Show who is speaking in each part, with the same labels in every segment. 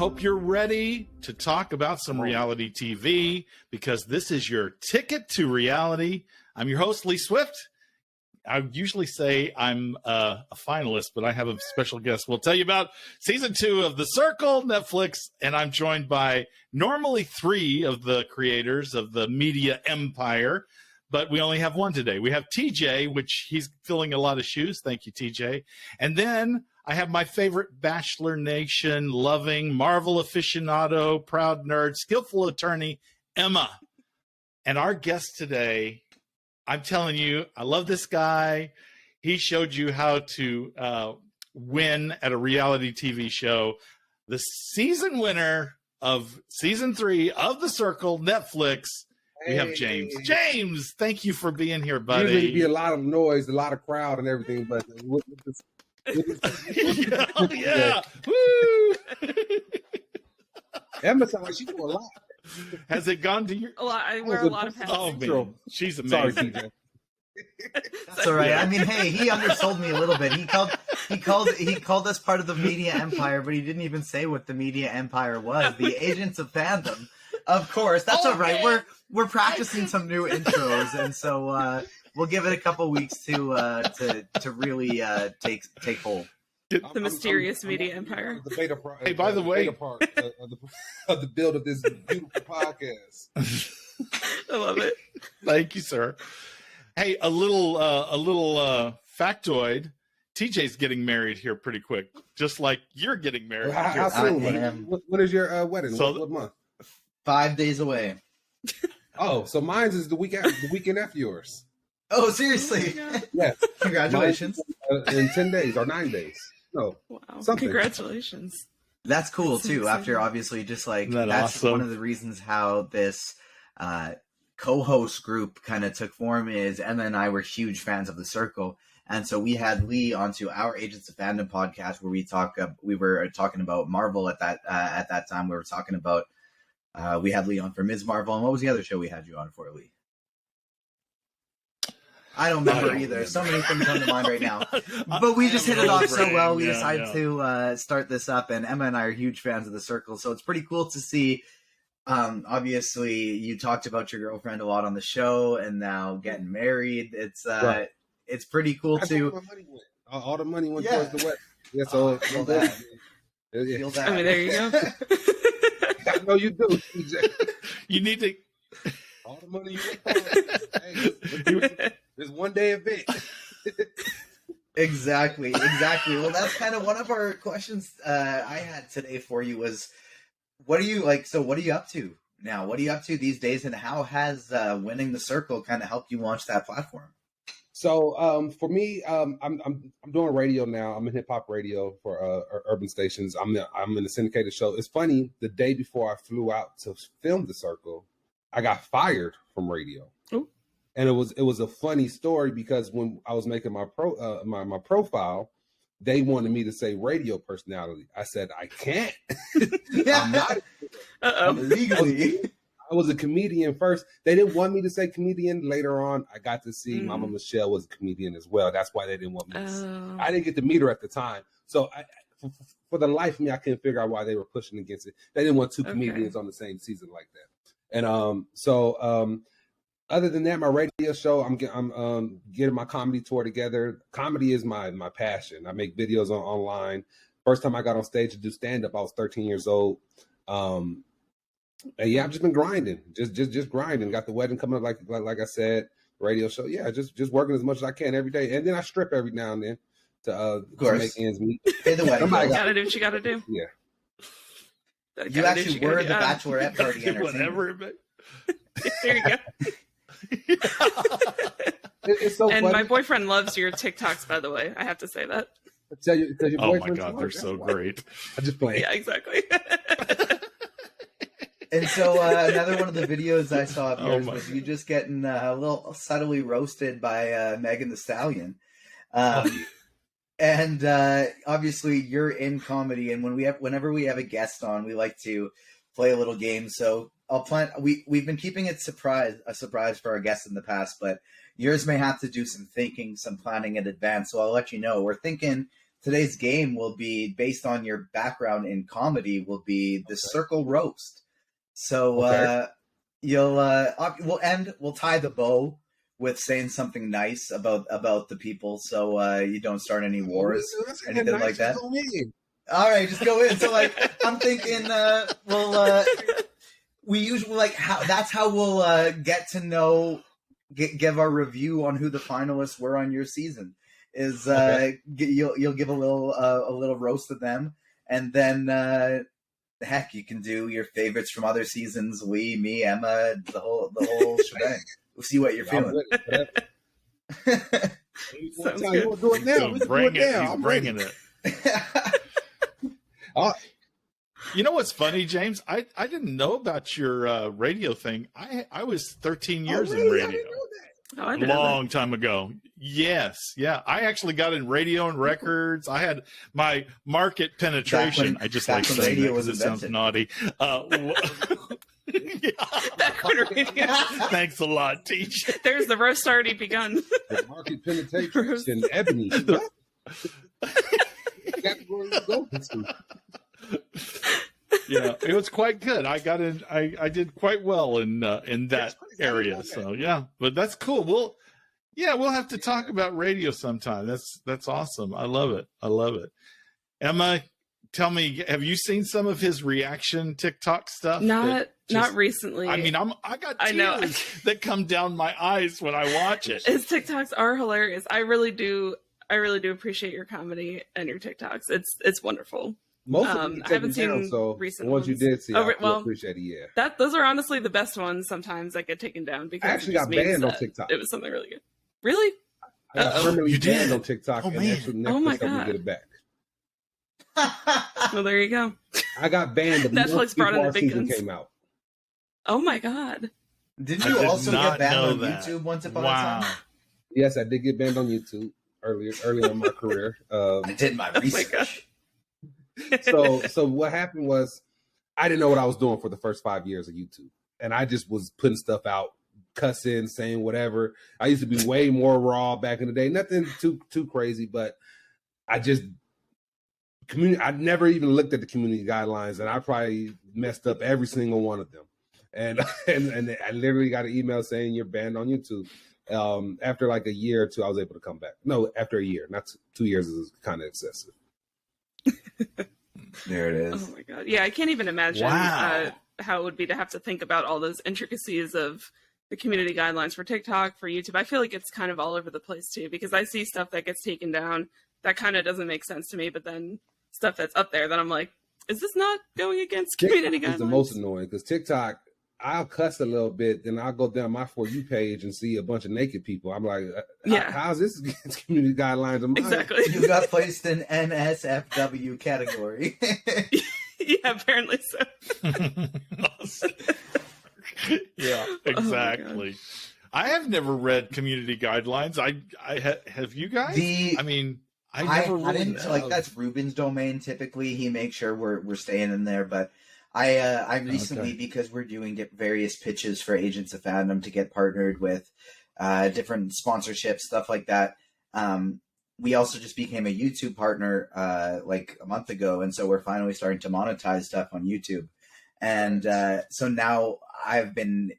Speaker 1: hope you're ready to talk about some reality TV, because this is your ticket to reality. I'm your host, Lee Swift. I usually say I'm a finalist, but I have a special guest. We'll tell you about season 2 of The Circle, Netflix, and I'm joined by normally 3 of the creators of the media empire, but we only have one today. We have TJ, which he's filling a lot of shoes. Thank you, TJ. And then I have my favorite Bachelor Nation loving Marvel aficionado, proud nerd, skillful attorney, Emma. And our guest today, I'm telling you, I love this guy. He showed you how to win at a reality TV show. The season winner of season 3 of The Circle, Netflix. We have James. James, thank you for being here, buddy.
Speaker 2: Usually be a lot of noise, a lot of crowd and everything, but with this,
Speaker 1: yeah. Woo!
Speaker 2: Emma sounds like she's doing a lot.
Speaker 1: Has it gone to your...
Speaker 3: A lot. I wear a lot of hats.
Speaker 1: Oh, man. She's amazing.
Speaker 2: Sorry, TJ.
Speaker 4: That's all right. I mean, hey, he undersold me a little bit. He called us part of the media empire, but he didn't even say what the media empire was. The Agents of Fandom. Of course. That's all right. Man. We're practicing some new intros, and so we'll give it a couple weeks to really take hold.
Speaker 3: The mysterious media empire.
Speaker 2: The beta part,
Speaker 1: hey, by the way,
Speaker 2: part of the build of this beautiful podcast.
Speaker 3: I love it.
Speaker 1: Thank you, sir. Hey, a little factoid. TJ's getting married here pretty quick, just like you're getting married.
Speaker 2: How soon? When is your wedding?
Speaker 1: So,
Speaker 2: what month?
Speaker 4: 5 days away.
Speaker 2: Oh, so mine's is the weekend after yours.
Speaker 4: Oh, seriously?
Speaker 2: Yes.
Speaker 4: Congratulations.
Speaker 2: In 10 days or 9 days. No.
Speaker 3: Wow.
Speaker 2: Something.
Speaker 3: Congratulations.
Speaker 4: That's cool
Speaker 3: That's
Speaker 4: too.
Speaker 3: exciting.
Speaker 4: After obviously just like
Speaker 1: Isn't that
Speaker 4: that's
Speaker 1: awesome?
Speaker 4: one of the reasons how this co-host group kind of took form is Emma and I were huge fans of The Circle. And so we had Lee onto our Agents of Fandom podcast where we were talking about Marvel at that time. We were talking about we had Lee on for Ms. Marvel, and what was the other show we had you on for, Lee? I don't remember either. So many things come to mind right now. But we just hit it off so well. We decided to start this up, and Emma and I are huge fans of The Circle, so it's pretty cool to see. Obviously, you talked about your girlfriend a lot on the show, and now getting married. It's
Speaker 2: Right.
Speaker 4: It's pretty cool
Speaker 2: That's
Speaker 4: too.
Speaker 2: where my money went. All the money went
Speaker 4: Yeah.
Speaker 2: towards the wedding. Yeah, so
Speaker 4: Feel that.
Speaker 2: Yeah.
Speaker 4: Feel that.
Speaker 3: I mean, there you go.
Speaker 2: I know you do. TJ.
Speaker 1: You need to...
Speaker 2: All the money you went hey, this one day event.
Speaker 4: Exactly. Well, that's kind of one of our questions I had today for you was, what are you like? So what are you up to now? What are you up to these days? And how has winning The Circle kind of helped you launch that platform?
Speaker 2: So for me, I'm doing radio now. I'm in hip hop radio for urban stations. I'm in a syndicated show. It's funny. The day before I flew out to film The Circle, I got fired from radio.
Speaker 3: Ooh.
Speaker 2: And it was a funny story because when I was making my my profile, they wanted me to say radio personality. I said I can't. I'm not.
Speaker 4: Legally.
Speaker 2: I was a comedian first. They didn't want me to say comedian. Later on, I got to see Mama Michelle was a comedian as well. That's why they didn't want me to say. I didn't get to meet her at the time. So for the life of me, I couldn't figure out why they were pushing against it. They didn't want 2 comedians on the same season like that. And other than that, my radio show, I'm getting my comedy tour together. Comedy is my passion. I make videos online. First time I got on stage to do stand-up, I was 13 years old. And yeah, I've just been grinding, just grinding. Got the wedding coming up, like I said, radio show. Yeah, just working as much as I can every day, and then I strip every now and then to make ends meet.
Speaker 4: Pay the wedding.
Speaker 3: Gotta do what you gotta do.
Speaker 2: Yeah.
Speaker 4: You actually were the bachelorette party entertainment.
Speaker 1: Whatever.
Speaker 3: There you go.
Speaker 2: It's so
Speaker 3: And
Speaker 2: funny.
Speaker 3: my boyfriend loves your TikToks, by the way. I have to say that.
Speaker 2: Tell you, because your
Speaker 1: Oh my
Speaker 2: boyfriend's
Speaker 1: God, they're
Speaker 2: smart.
Speaker 1: so great.
Speaker 2: I just play.
Speaker 3: Yeah, exactly.
Speaker 4: And so another one of the videos I saw of
Speaker 1: Oh
Speaker 4: yours
Speaker 1: my
Speaker 4: was you just getting a little subtly roasted by Megan Thee Stallion. And obviously you're in comedy, and whenever we have a guest on, we like to play a little game. So we've been keeping it a surprise for our guests in the past, but yours may have to do some thinking, some planning in advance. So I'll let you know. We're thinking today's game will be based on your background in comedy. Will be the circle roast. So we'll tie the bow with saying something nice about the people, so you don't start any wars, anything like that. All right, just go in. So like, I'm thinking, we usually that's how we'll get to know, give our review on who the finalists were on your season. Is you'll give a little roast of them, and then heck, you can do your favorites from other seasons. Me, Emma, the whole shebang. We'll see what you're feeling.
Speaker 2: We'll do it now. We can do it now.
Speaker 1: He's bringing it. You know what's funny, James? I didn't know about your radio thing. I was 13 years in radio.
Speaker 3: I didn't know that.
Speaker 1: Long time ago. Yes. Yeah. I actually got in radio and records. I had my market penetration. I just like saying that because it sounds naughty.
Speaker 3: Back when radio.
Speaker 1: Thanks a lot, Teach.
Speaker 3: There's the roast already begun.
Speaker 2: The market penetration, Ebony.
Speaker 1: Yeah, it was quite good. I got in. I did quite well in that area. So yeah, but that's cool. We'll have to talk about radio sometime. That's awesome. I love it. Emma, tell me, have you seen some of his reaction TikTok stuff?
Speaker 3: Not recently.
Speaker 1: I mean, I got tears that come down my eyes when I watch it.
Speaker 3: His TikToks are hilarious. I really do appreciate your comedy and your TikToks. It's wonderful.
Speaker 2: Most of them
Speaker 3: I haven't seen
Speaker 2: so
Speaker 3: recent
Speaker 2: the ones you did see. I appreciate it. Yeah,
Speaker 3: those are honestly the best ones. Sometimes that get taken down because
Speaker 2: I actually got banned on TikTok.
Speaker 3: It was something really good. Really?
Speaker 2: I got permanently banned on TikTok, and
Speaker 1: man.
Speaker 2: actually Netflix helped me get it back.
Speaker 3: Well, there you go.
Speaker 2: I got banned.
Speaker 3: Netflix brought in the big guns.
Speaker 2: Came out.
Speaker 3: Oh my god!
Speaker 4: Didn't you also get banned on YouTube once upon a time?
Speaker 2: Yes, I did get banned on YouTube early in my career.
Speaker 4: I did my research.
Speaker 2: So what happened was I didn't know what I was doing for the first 5 years of YouTube, and I just was putting stuff out, cussing, saying whatever. I used to be way more raw back in the day. Nothing too crazy, but I just I never even looked at the community guidelines, and I probably messed up every single one of them. And I literally got an email saying you're banned on YouTube. After like a year or two, I was able to come back. No, after a year, not 2 years is kind of excessive.
Speaker 4: There it is.
Speaker 3: Oh my god! Yeah, I can't even imagine how it would be to have to think about all those intricacies of the community guidelines for TikTok, for YouTube. I feel like it's kind of all over the place too, because I see stuff that gets taken down that kind of doesn't make sense to me, but then stuff that's up there that I'm like, is this not going against community guidelines?
Speaker 2: It's the most annoying because TikTok, I'll cuss a little bit, then I'll go down my For You page and see a bunch of naked people. I'm like, how's this against community guidelines?
Speaker 3: Exactly.
Speaker 4: You got placed in NSFW category.
Speaker 3: Yeah, apparently so.
Speaker 1: Yeah, exactly. I have never read community guidelines. I have you guys? I never really
Speaker 4: like that's Ruben's domain. Typically, he makes sure we're staying in there, but I recently, because we're doing various pitches for Agents of Fandom to get partnered with different sponsorships, stuff like that. We also just became a YouTube partner like a month ago, and so we're finally starting to monetize stuff on YouTube. And so now I've been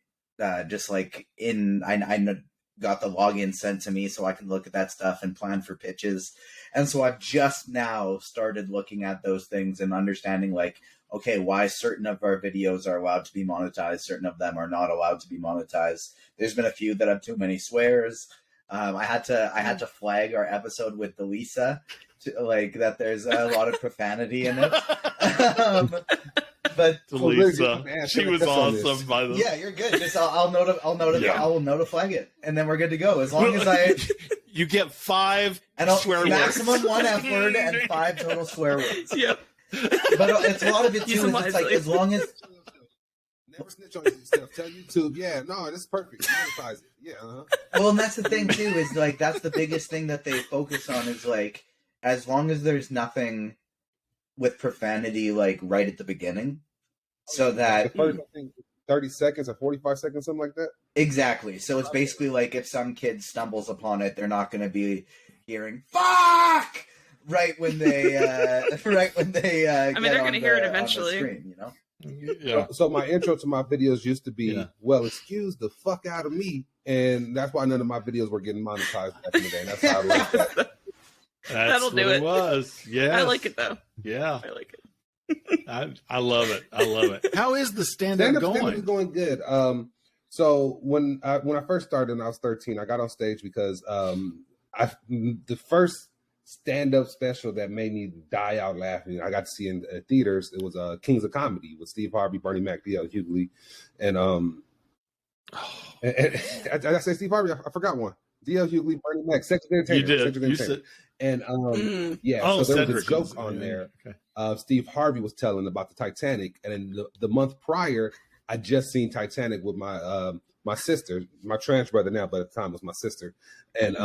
Speaker 4: just like I got the login sent to me so I can look at that stuff and plan for pitches. And so I've just now started looking at those things and understanding like, okay, why certain of our videos are allowed to be monetized, certain of them are not allowed to be monetized. There's been a few that have too many swears. I had to flag our episode with Delisa to, like, that there's a lot of profanity in it. But
Speaker 1: Delisa, she was awesome. By the way,
Speaker 4: yeah, you're good. Just I'll know to flag it, and then we're good to go. As long as
Speaker 1: you get 5 swear words,
Speaker 4: maximum 1 F word and 5 total swear words.
Speaker 3: Yep.
Speaker 4: But it's a lot of it too. Is it's like as long as
Speaker 2: never snitch on yourself. Tell YouTube, this is perfect. Monetize it. Yeah. Uh-huh.
Speaker 4: Well, and that's the thing too. Is like that's the biggest thing that they focus on is like as long as there's nothing with profanity like right at the beginning, so that
Speaker 2: 30 seconds or 45 seconds, something like that.
Speaker 4: Exactly. So it's basically like if some kid stumbles upon it, they're not going to be hearing "fuck." right when they
Speaker 3: I mean, they're
Speaker 4: going to
Speaker 3: hear it eventually.
Speaker 4: Screen, you know.
Speaker 1: Yeah.
Speaker 2: So my intro to my videos used to be, well, excuse the fuck out of me, and that's why none of my videos were getting monetized back in the day. And that's how I like that.
Speaker 3: That'll do it.
Speaker 1: Was. Yeah.
Speaker 3: I like it though.
Speaker 1: Yeah.
Speaker 3: I like it.
Speaker 1: I love it. I love it. How is the stand-up going?
Speaker 2: Stand-up is going good. So when I first started, when I was 13, I got on stage because the first stand-up special that made me die out laughing, I got to see in theaters. It was Kings of Comedy with Steve Harvey, Bernie Mac, D.L. Hughley, and did I say Steve Harvey? I forgot one. D.L. Hughley, Bernie Mac, Cedric the Entertainer.
Speaker 1: You did.
Speaker 2: Cedric the Entertainer. And yeah, so there was a joke on there. Okay. Steve Harvey was telling about the Titanic, and then the month prior, I just seen Titanic with my my sister, my trans brother now, but at the time was my sister, and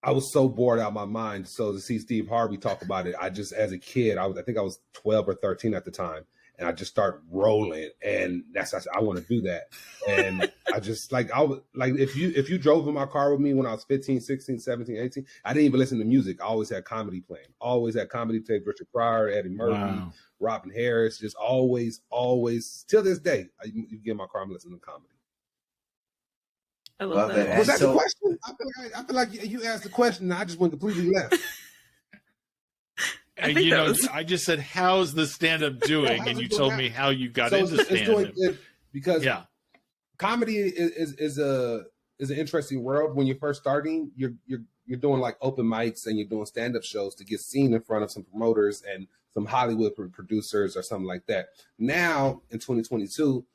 Speaker 2: I was so bored out of my mind. So to see Steve Harvey talk about it, I just, as a kid, I think I was 12 or 13 at the time, and I just started rolling, and I want to do that. And I just if you drove in my car with me when I was 15, 16, 17, 18, I didn't even listen to music. I always had comedy playing. Always had comedy tape, Richard Pryor, Eddie Murphy, Robin Harris, just always, till this day, you get in my car, I'm listening to comedy.
Speaker 3: I love that.
Speaker 2: Was that the question? I feel like you asked the question and I just went completely left.
Speaker 1: I just said, how's the stand-up doing? And you told me how you got into stand-up. It's doing good
Speaker 2: because comedy is an interesting world. When you're first starting, you're doing like open mics and you're doing stand-up shows to get seen in front of some promoters and some Hollywood producers or something like that. Now, in 2022,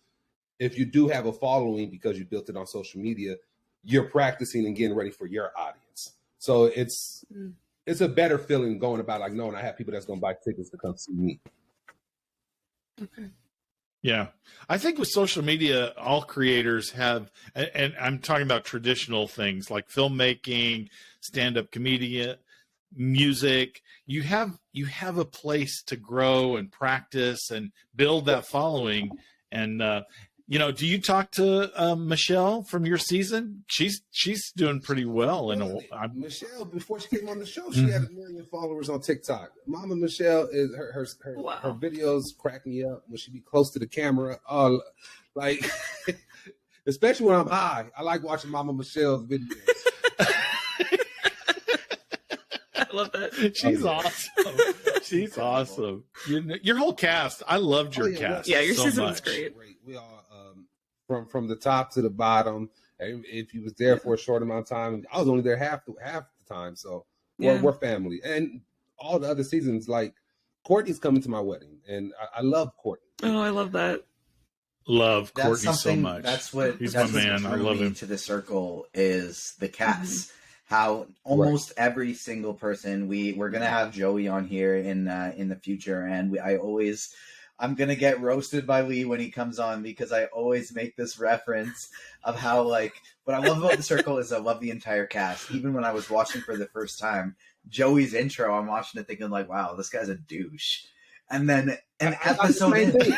Speaker 2: if you do have a following because you built it on social media, you're practicing and getting ready for your audience. So it's a better feeling going about like knowing I have people that's going to buy tickets to come see me.
Speaker 3: Okay.
Speaker 1: Yeah. I think with social media, all creators have, and I'm talking about traditional things like filmmaking, stand-up comedian, music. You have a place to grow and practice and build that following. And, do you talk to Michelle from your season? She's doing pretty well.
Speaker 2: Michelle, before she came on the show, she had 1 million followers on TikTok. Mama Michelle is her videos crack me up when she be close to the camera. Like especially when I'm high, I like watching Mama Michelle's videos.
Speaker 3: I love that.
Speaker 1: She's awesome. She's awesome. Your whole cast. I loved your cast.
Speaker 3: Yeah, your
Speaker 1: so
Speaker 3: season
Speaker 1: much.
Speaker 3: was great.
Speaker 2: We all from the top to the bottom. If you was there for a short amount of time, I was only there half the time. So we're family. And all the other seasons, like Courtney's coming to my wedding, and I love Courtney.
Speaker 3: Oh, I love that.
Speaker 1: Love Courtney so much.
Speaker 4: That's what
Speaker 1: he's my man. I love him.
Speaker 4: To the circle is the cast. How almost every single person we're gonna have Joey on here in the future, and I'm gonna get roasted by Lee when he comes on because I always make this reference of how what I love about the circle is I love the entire cast. Even when I was watching for the first time, Joey's intro, I'm watching it thinking like, wow, this guy's a douche, and then an episode in,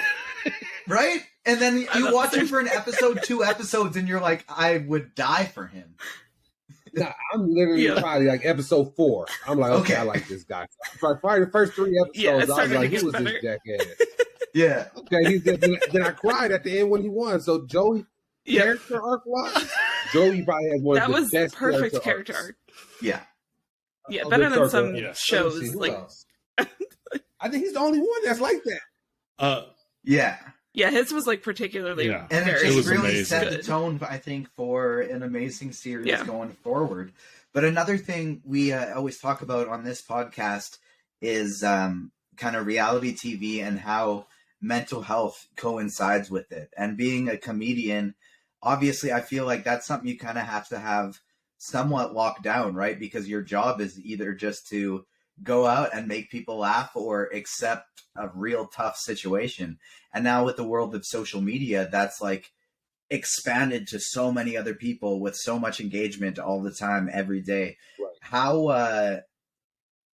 Speaker 4: right, and then you watch him for an episode, 2 episodes, and you're like, I would die for him.
Speaker 2: Nah, I'm literally probably like episode 4. I'm like, okay, I like this guy. Probably the first 3 episodes, I was like, who is this jackass?
Speaker 4: Yeah.
Speaker 2: Okay, then I cried at the end when he won. So Joey, character arc-wise, Joey probably has one of the best
Speaker 3: perfect character arc.
Speaker 4: Yeah.
Speaker 3: Yeah, better than some shows.
Speaker 2: I think he's the only one that's like that.
Speaker 4: Yeah.
Speaker 3: Yeah, his was particularly
Speaker 4: and it just really
Speaker 1: amazing.
Speaker 4: set the tone, I think, for an amazing series going forward. But another thing we always talk about on this podcast is kind of reality TV and how mental health coincides with it. And being a comedian, obviously, I feel like that's something you kind of have to have somewhat locked down, right? Because your job is either just to go out and make people laugh or accept a real tough situation. And now with the world of social media, that's expanded to so many other people with so much engagement all the time, every day. Right. How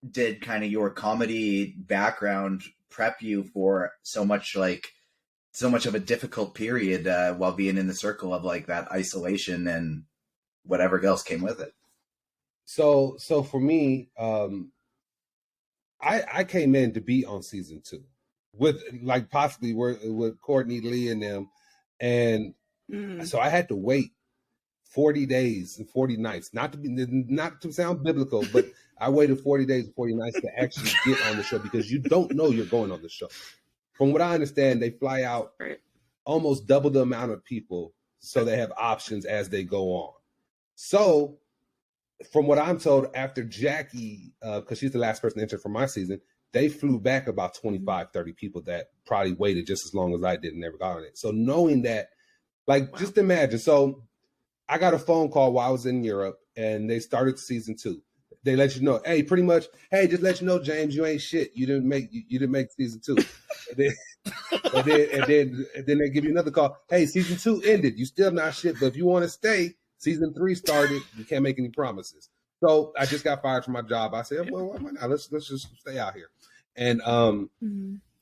Speaker 4: did kind of your comedy background prep you for so much of a difficult period while being in the circle of that isolation and whatever else came with it?
Speaker 2: So for me, I came in to be on season 2 with like possibly with Courtney Lee and them, and so I had to wait 40 days and 40 nights, not to sound biblical, but I waited 40 days and 40 nights to actually get on the show, because you don't know you're going on the show. From what I understand, they fly out almost double the amount of people, so they have options as they go on. So from what I'm told, after Jackie, because she's the last person to enter for my season, they flew back about 25, 30 people that probably waited just as long as I did and never got on it. So knowing that, like, just imagine. So I got a phone call while I was in Europe, and they started season 2. They let you know, hey, pretty much, hey, just let you know, James, you ain't shit. You didn't make season 2. and then they give you another call. Hey, season 2 ended. You still not shit, but if you want to stay, season 3 started. You can't make any promises. So I just got fired from my job. I said, well, why not? Let's just stay out here. And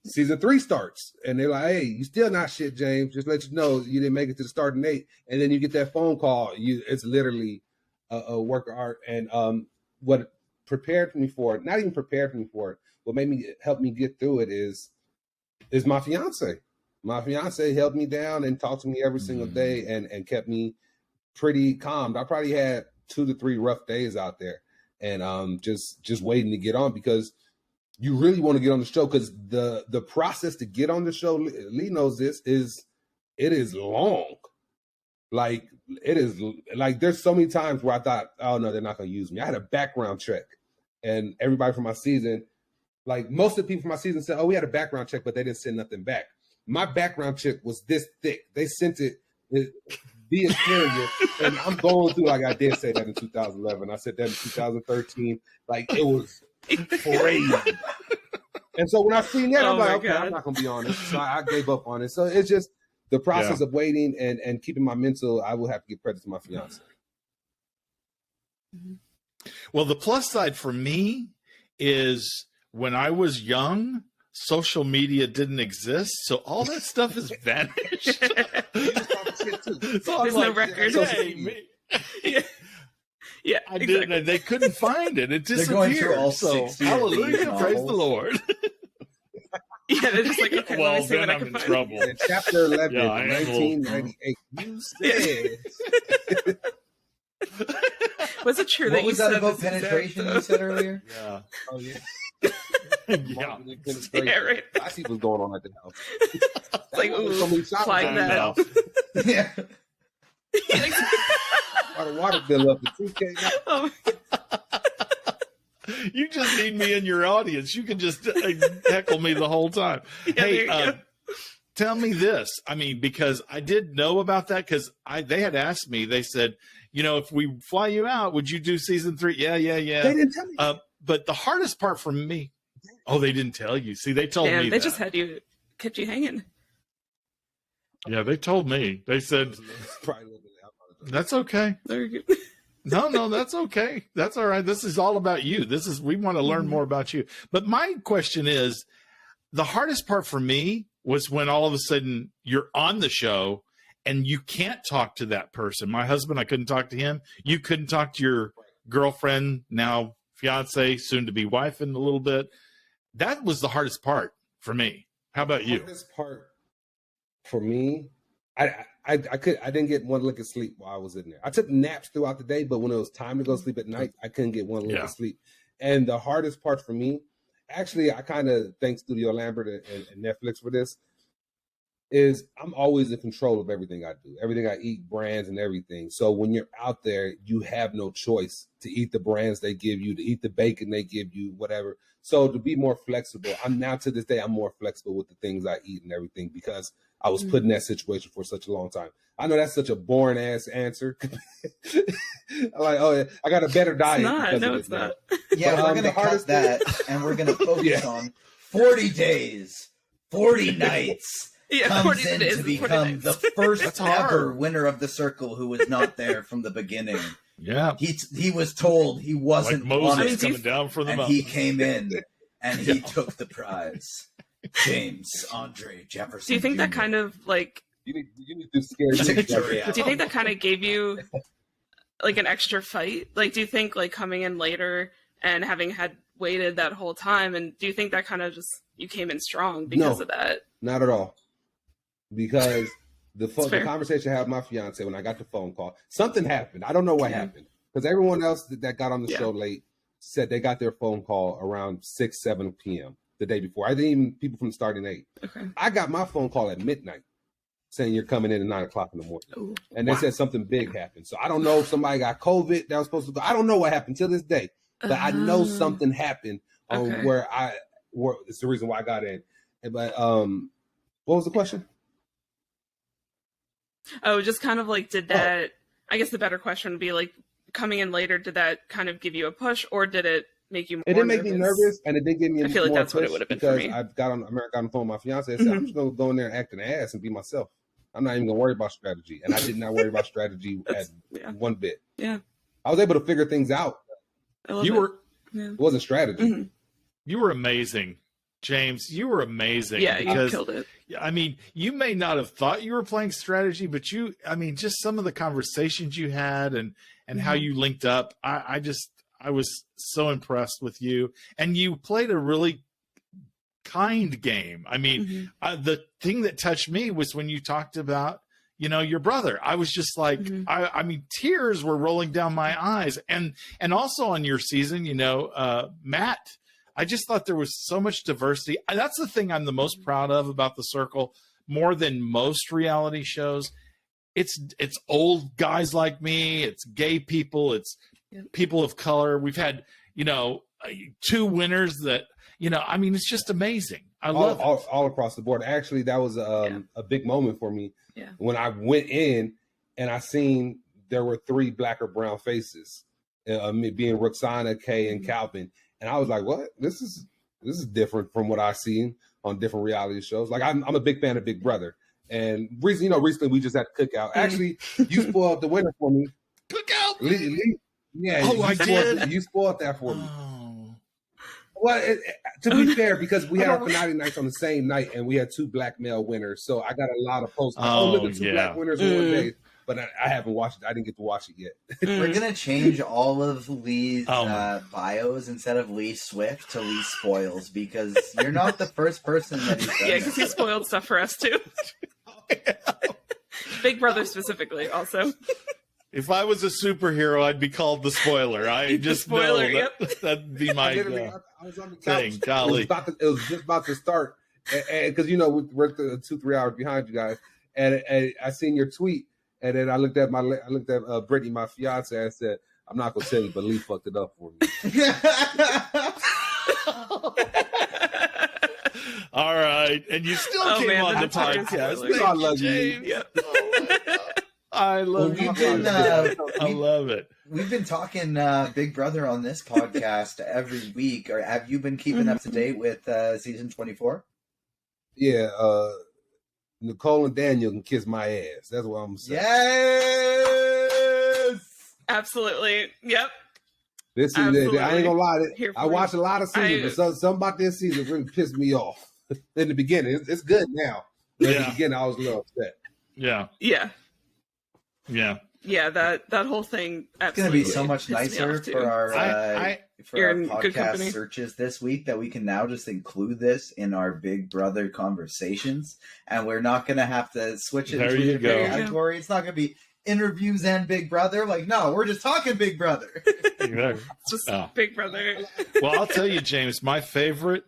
Speaker 2: season 3 starts, and they're like, hey, you still not shit, James. Just let you know you didn't make it to the starting 8. And then you get that phone call. It's literally a work of art. And what prepared me for it, not even prepared me for it, what made me help me get through it is my fiance. My fiance held me down and talked to me every single day and kept me pretty calm. I probably had 2 to 3 rough days out there, and just waiting to get on, because you really want to get on the show, because the process to get on the show, Lee knows this, it is long. Like, it is like, there's so many times where I thought, oh no, they're not going to use me. I had a background check, and everybody from my season, like most of the people from my season said, oh, we had a background check, but they didn't send nothing back. My background check was this thick. They sent it via carrier, and I'm going through, like, I did say that in 2011. I said that in 2013. Like, it was crazy. And so when I seen that, I'm like, okay, I'm not going to be on it. So I gave up on it. So it's just the process of waiting and keeping my mental. I will have to give credit to my fiance.
Speaker 1: Well, the plus side for me is when I was young, social media didn't exist, so all that stuff has vanished. So
Speaker 3: there's no record. Yeah,
Speaker 1: I didn't, and they couldn't find it. It disappeared. So hallelujah, praise the Lord.
Speaker 3: Yeah, they're just like, okay,
Speaker 1: well,
Speaker 3: let me see what I can
Speaker 1: in
Speaker 3: find.
Speaker 1: Trouble.
Speaker 2: In chapter 11, 1998, you said.
Speaker 3: Was it true
Speaker 4: what
Speaker 3: that you
Speaker 4: was
Speaker 3: said
Speaker 4: that about penetration you said earlier?
Speaker 2: Yeah. Oh, yeah.
Speaker 3: Yeah, right.
Speaker 2: I see what's going on at the house.
Speaker 3: It's like, ooh, flag that.
Speaker 4: Yeah.
Speaker 2: The water bill up to 2K.
Speaker 3: Oh,
Speaker 1: you just need me in your audience. You can just heckle me the whole time.
Speaker 3: yeah,
Speaker 1: Hey, tell me this. I mean, because I did know about that, because they had asked me. They said, you know, if we fly you out, would you do season 3? Yeah.
Speaker 2: They didn't tell me.
Speaker 1: But the hardest part for me, they didn't tell you. See, they told me
Speaker 3: they
Speaker 1: that.
Speaker 3: just kept you hanging.
Speaker 1: Yeah, they told me. They said, that's okay. No, that's okay. That's all right. This is all about you. We want to learn more about you. But my question is, the hardest part for me was when all of a sudden you're on the show and you can't talk to that person. My husband, I couldn't talk to him. You couldn't talk to your girlfriend, now fiance, soon to be wife in a little bit. That was the hardest part for me. How about you?
Speaker 2: The hardest part for me, I didn't get one lick of sleep while I was in there. I took naps throughout the day, but when it was time to go sleep at night, I couldn't get one lick of sleep. And the hardest part for me, actually, I kind of thank Studio Lambert and Netflix for this, is I'm always in control of everything I do, everything I eat, brands and everything. So when you're out there, you have no choice to eat the brands they give you, to eat the bacon they give you, whatever. So to be more flexible, to this day, I'm more flexible with the things I eat and everything, because I was put in that situation for such a long time. I know that's such a boring ass answer. I'm like, oh, yeah, I got a better diet.
Speaker 3: It's not.
Speaker 4: Yeah, but, we're going to cut that, and we're going to focus on 40 days, 40 nights. Comes in to become the first ever winner of the circle who was not there from the beginning.
Speaker 1: Yeah,
Speaker 4: he was told he wasn't
Speaker 1: like Moses coming down from the mountain.
Speaker 4: He came in and he took the prize. James Andre Jefferson.
Speaker 3: Do you think
Speaker 4: Jr.
Speaker 3: that kind of like?
Speaker 2: You need to scare
Speaker 3: Do you think that kind of gave you like an extra fight? Like, do you think like coming in later and having had waited that whole time, and do you think that kind of just you came in strong because of that?
Speaker 2: Not at all. Because the conversation I had with my fiance when I got the phone call, something happened. I don't know what happened, because everyone else that got on the show late said they got their phone call around 6, 7 p.m. the day before. I think even people from the starting 8. Okay. I got my phone call at midnight saying you're coming in at 9 o'clock in the morning. Ooh, and they said something big happened. So I don't know if somebody got COVID that was supposed to go. I don't know what happened till this day. But I know something happened on where it's the reason why I got in. But what was the question?
Speaker 3: Oh, just kind of like, did that, I guess the better question would be like, coming in later, did that kind of give you a push, or did it make you more nervous? It didn't make me nervous,
Speaker 2: and it did give me
Speaker 3: I feel like that's what it would have been for me.
Speaker 2: I got on the phone with my fiance and said, I'm just going to go in there and act an ass and be myself. I'm not even going to worry about strategy. And I did not worry about strategy one bit. Yeah. I was able to figure things out. It wasn't strategy.
Speaker 1: Mm-hmm. You were amazing, James. You were amazing.
Speaker 3: Yeah, you killed it.
Speaker 1: I mean, you may not have thought you were playing strategy, but just some of the conversations you had and how you linked up. I was so impressed with you, and you played a really kind game. I mean, the thing that touched me was when you talked about, your brother. I was just like, I mean, tears were rolling down my eyes. And also on your season, Matt, I just thought there was so much diversity. That's the thing I'm the most proud of about The Circle, more than most reality shows. It's old guys like me. It's gay people. It's people of color. We've had, 2 winners that, I mean, it's just amazing. I love it.
Speaker 2: All across the board. Actually, that was a big moment for me when I went in and I seen there were 3 black or brown faces, me being Roxana, Kay, and Calvin. And I was like, what? This is different from what I've seen on different reality shows. Like, I'm a big fan of Big Brother. And recently we just had Cookout. Actually, you spoiled the winner for me.
Speaker 1: Cookout?
Speaker 2: Yeah.
Speaker 1: I did?
Speaker 2: You spoiled that for me. Well, to be fair, because we had our finale nights on the same night, and we had 2 black male winners, so I got a lot of posts. Look at 2 black winners in one day. But I haven't watched it. I didn't get to watch it yet.
Speaker 4: We're gonna change all of Lee's bios instead of Lee Swift to Lee Spoils, because you're not the first person that he's done.
Speaker 3: Yeah, because he spoiled stuff for us too. Big Brother specifically, also.
Speaker 1: If I was a superhero, I'd be called the spoiler. I just
Speaker 3: spoiler,
Speaker 1: know that'd be my
Speaker 2: I was on the couch.
Speaker 1: thing. Golly.
Speaker 2: It was just about to start, and because we're 2-3 hours behind you guys, and I seen your tweet. And then I looked at Brittany, my fiance, and I said, I'm not gonna tell you, but Lee fucked it up for me.
Speaker 1: All right. And you still came on the podcast.
Speaker 2: I love you.
Speaker 1: Yep. I love you. I love it.
Speaker 4: We've been talking Big Brother on this podcast every week. Or have you been keeping up to date with season 24?
Speaker 2: Yeah, Nicole and Daniel can kiss my ass. That's what I'm saying.
Speaker 4: Yes!
Speaker 3: Absolutely. Yep.
Speaker 2: This season, I ain't gonna lie. I watched a lot of seasons, but something about this season really pissed me off. In the beginning, it's good now. But in the beginning, I was a little upset.
Speaker 1: Yeah.
Speaker 3: Yeah.
Speaker 1: Yeah.
Speaker 3: Yeah, that whole thing.
Speaker 4: It's going to be so much nicer for our podcast searches this week that we can now just include this in our Big Brother conversations, and we're not going to have to switch it between the category. It's not going to be interviews and Big Brother. Like, no, we're just talking Big Brother.
Speaker 3: It's just Big Brother.
Speaker 1: Well, I'll tell you, James, my favorite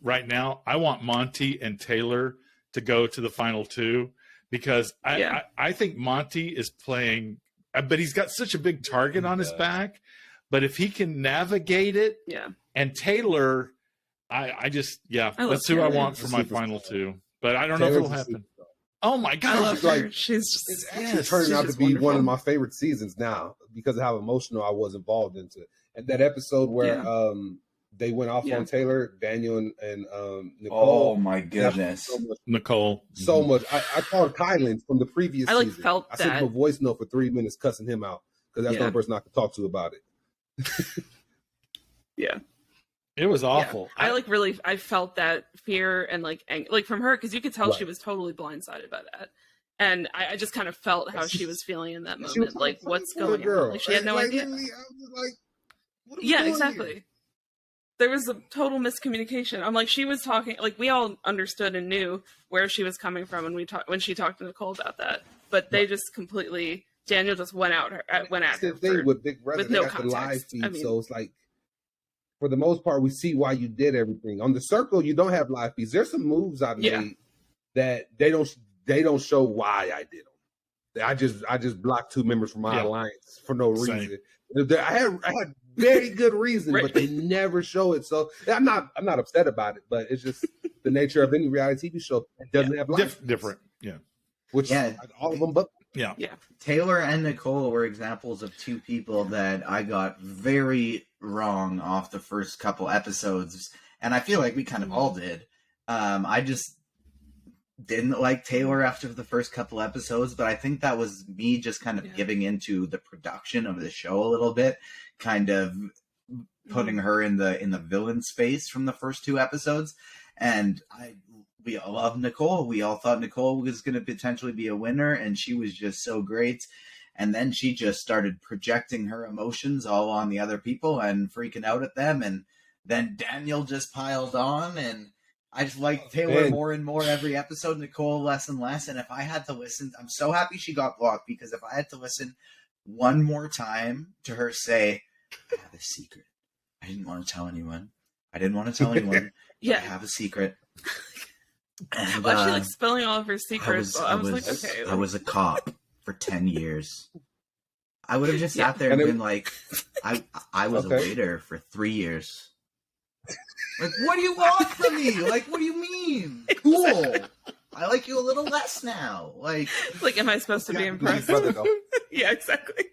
Speaker 1: right now, I want Monty and Taylor to go to the final 2. Because I think Monty is playing, but he's got such a big target on his back. But if he can navigate it, and Taylor, that's who I want for my final 2. But I don't know if it'll happen. Oh my God,
Speaker 3: I love her. It's
Speaker 2: actually turning out to be one of my favorite seasons now because of how emotional I was involved into it. And that episode where they went off on Taylor, Daniel, and Nicole.
Speaker 4: Oh my goodness,
Speaker 1: Nicole!
Speaker 2: So much. I called Kylan from the previous season.
Speaker 3: Felt
Speaker 2: I sent him a voice note for 3 minutes cussing him out because that's the only person I could talk to about it.
Speaker 1: It was awful.
Speaker 3: Yeah. I felt that fear and like from her, because you could tell she was totally blindsided by that. And I just kind of felt how she was feeling in that moment. Like, what's going
Speaker 2: girl.
Speaker 3: on? Like, she had no idea.
Speaker 2: I was like, what are we
Speaker 3: Yeah,
Speaker 2: doing
Speaker 3: exactly.
Speaker 2: here?
Speaker 3: There was a total miscommunication. I'm like, she was talking, like, we all understood and knew where she was coming from when she talked to Nicole about that. But they just completely, Daniel just went at her
Speaker 2: That's the thing with Big Brother,
Speaker 3: with
Speaker 2: they
Speaker 3: no
Speaker 2: got the live
Speaker 3: context.
Speaker 2: feed,
Speaker 3: I mean,
Speaker 2: so it's like, for the most part, we see why you did everything. On the circle, you don't have live feeds. There's some moves I've made that they don't show why I did them. I just blocked 2 members from my alliance for no reason. I had very good reason, but they never show it. So I'm not upset about it, but it's just the nature of any reality TV show. It doesn't have live feeds.
Speaker 1: Different,
Speaker 2: Which all of them, but
Speaker 4: Taylor and Nicole were examples of 2 people that I got very wrong off the first couple episodes, and I feel like we kind of all did. I just didn't like Taylor after the first couple episodes, but I think that was me just kind of giving into the production of the show a little bit, kind of putting her in the villain space from the first 2 episodes. And we all loved Nicole. We all thought Nicole was going to potentially be a winner, and she was just so great. And then she just started projecting her emotions all on the other people and freaking out at them. And then Daniel just piled on, and I just liked Taylor more and more every episode, Nicole less and less. And if I had to listen, I'm so happy she got blocked, because if I had to listen one more time to her say, I have a secret. I didn't want to tell anyone. I have a secret. And,
Speaker 3: well, she like spilling all of her secrets. I was like, okay.
Speaker 4: I was a cop for 10 years. I would have just sat there and been like, I was a waiter for 3 years. Like, what do you want from me? Like, what do you mean? Cool. I like you a little less now. Like,
Speaker 3: am I supposed to be impressed? Yeah, exactly.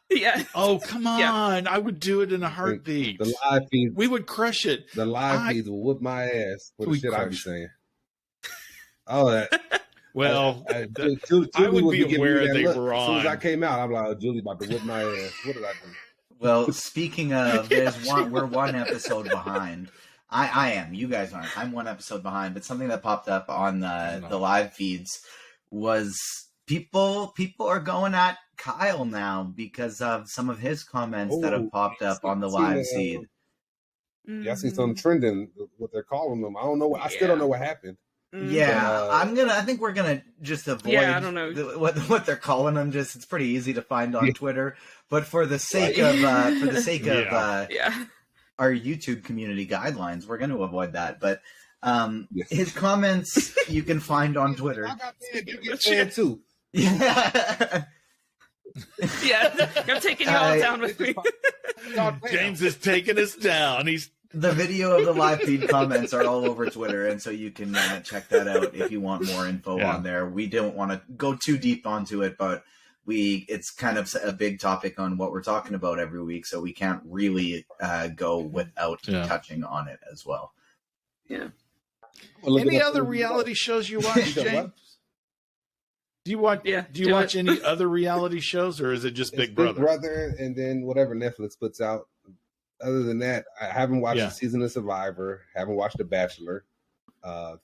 Speaker 3: Yeah.
Speaker 1: Oh, come on. I would do it in a heartbeat.
Speaker 2: The live feeds.
Speaker 1: We would crush it.
Speaker 2: The live feeds will whoop my ass for the shit I be saying. Oh, that.
Speaker 1: Well,
Speaker 2: Julie
Speaker 1: I would be aware they
Speaker 2: look.
Speaker 1: were on.
Speaker 2: As soon as I came out, I'm like, oh, Julie's about to whip my ass. What did I do?
Speaker 4: Well, speaking of, we're 1 episode behind. I am. You guys aren't. I'm 1 episode behind. But something that popped up on the live feeds was people are going at Kyle now because of some of his comments that have popped up on the live feed.
Speaker 2: Yeah, I see some trending, what they're calling them. I don't know. I still don't know what happened.
Speaker 4: Yeah, I think we're gonna just avoid
Speaker 3: I don't know.
Speaker 4: what they're calling them. Just it's pretty easy to find on Twitter. But for the sake of our YouTube community guidelines, we're going to avoid that. But his comments you can find on Twitter.
Speaker 2: I got bad too.
Speaker 4: Yeah.
Speaker 3: Yeah, I'm taking you all down with me.
Speaker 1: James is taking us down.
Speaker 4: The video of the live feed comments are all over Twitter, and so you can check that out if you want more info on there. We don't want to go too deep onto it, but it's kind of a big topic on what we're talking about every week, so we can't really go without touching on it as well.
Speaker 3: Yeah.
Speaker 1: Any other reality shows you watch, James? Do you watch any other reality shows, or is it just Big Brother?
Speaker 2: Big Brother, and then whatever Netflix puts out. Other than that, I haven't watched a season of Survivor. Haven't watched The Bachelor.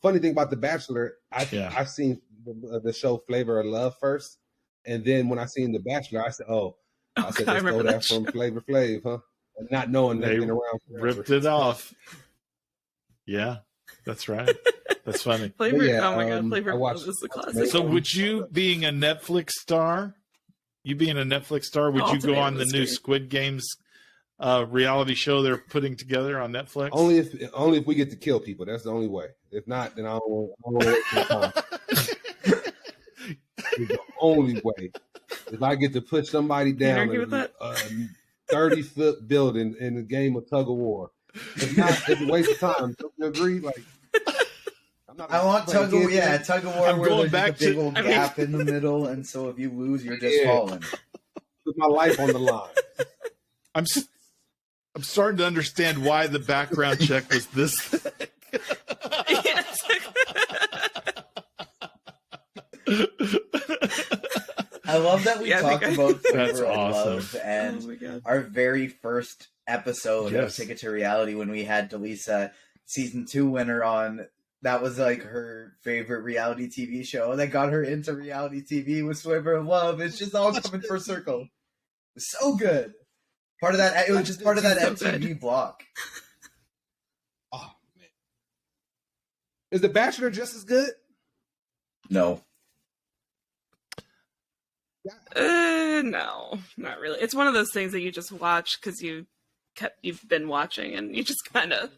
Speaker 2: Funny thing about The Bachelor, I've seen the show Flavor of Love first, and then when I seen The Bachelor, I said, I said, they stole that from Flavor Flav, huh? And not knowing they've been around forever.
Speaker 1: Ripped it off. Yeah, that's right. That's funny.
Speaker 3: Flavor, oh my god, Flavor of Love is the classic.
Speaker 1: So would you, being a Netflix star, would you go on the new Squid Games reality show they're putting together on Netflix?
Speaker 2: Only if we get to kill people. That's the only way. If not, then I don't want to waste my time. It's the only way. If I get to put somebody down in a 30-foot building in a game of tug of war, if not, it's a waste of time. Don't you agree? Like,
Speaker 4: I want tug of war. Yeah, tug of war.
Speaker 1: I'm
Speaker 4: where
Speaker 1: going
Speaker 4: there's
Speaker 1: back
Speaker 4: a big old gap in the middle, and so if you lose, you're just falling.
Speaker 2: Put my life on the line.
Speaker 1: I'm starting to understand why the background check was this thick.
Speaker 4: I love that we talked about Flavor of
Speaker 1: awesome.
Speaker 4: Love and our very first episode of Ticket to Reality when we had Delisa, season 2 winner, on. that was like her favorite reality TV show that got her into reality TV with Swiver of Love. It's just all coming full circle. So good. Part of that, it was just part of that MTV block.
Speaker 2: Oh man, is The Bachelor just as good?
Speaker 4: No.
Speaker 3: No, not really. It's one of those things that you just watch because you've been watching and you just kind of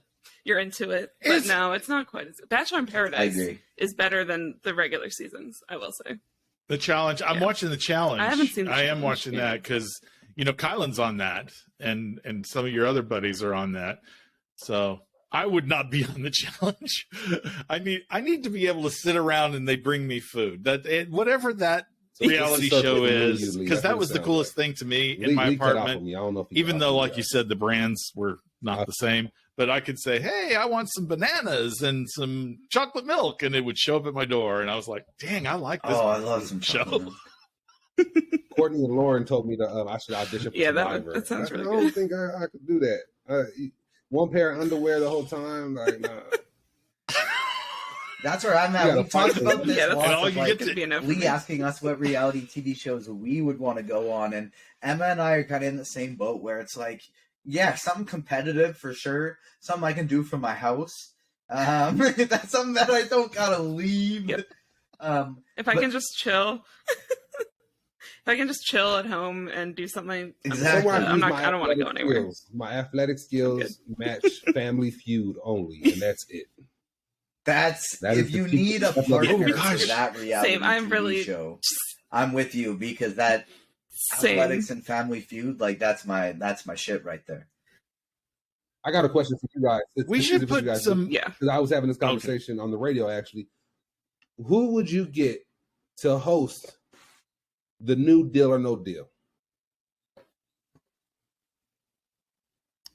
Speaker 3: you're into it. But no, it's not quite as Bachelor in Paradise is better than the regular seasons, I will say.
Speaker 1: The Challenge. I'm watching The Challenge.
Speaker 3: I haven't seen the
Speaker 1: I am
Speaker 3: Challenge,
Speaker 1: watching that because Kylan's on that, and some of your other buddies are on that. So I would not be on The Challenge. I need to be able to sit around and they bring me food. Whatever that reality show is, because that was the coolest thing to me in my apartment. Even though, like you said, the brands were not the same, but I could say, "Hey, I want some bananas and some chocolate milk," and it would show up at my door, and I was like, "Dang, I like this."
Speaker 4: Oh, I love some
Speaker 1: show.
Speaker 2: Courtney and Lauren told me that I should audition for Survivor.
Speaker 3: That sounds really good.
Speaker 2: I don't think I could do that. One pair of underwear the whole time, like nah.
Speaker 4: That's where I'm at. We talked about this
Speaker 3: Lee
Speaker 4: asking us what reality TV shows we would want to go on, and Emma and I are kind of in the same boat where it's like, yeah, something competitive for sure, something I can do from my house. That's something that I don't gotta leave.
Speaker 3: Yep. If I can just chill. If I can just chill at home and do something,
Speaker 4: exactly.
Speaker 3: I don't want to go anywhere.
Speaker 2: My athletic skills match Family Feud only, and that's it.
Speaker 4: That if you need a partner for that reality
Speaker 3: I'm
Speaker 4: TV
Speaker 3: really
Speaker 4: show, I'm with you because that athletics and Family Feud, like that's my shit right there.
Speaker 2: I got a question for you guys.
Speaker 1: We should put some,
Speaker 2: because I was having this conversation on the radio actually. Who would you get to host the new Deal or No Deal?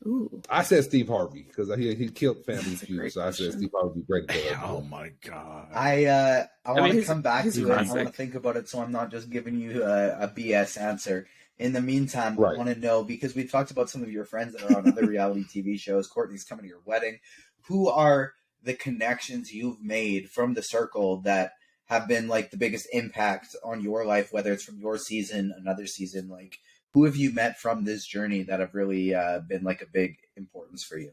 Speaker 3: Ooh.
Speaker 2: I said Steve Harvey because he killed Family Feud, so I said Steve Harvey would be great.
Speaker 1: Oh my god!
Speaker 4: I want to come back to it.
Speaker 3: Classic.
Speaker 4: I want to think about it, so I'm not just giving you a BS answer. In the meantime, I want to know, because we've talked about some of your friends that are on other reality TV shows. Courtney's coming to your wedding. Who are the connections you've made from the circle that have been like the biggest impact on your life, whether it's from your season, another season? Like, who have you met from this journey that have really been like a big importance for you?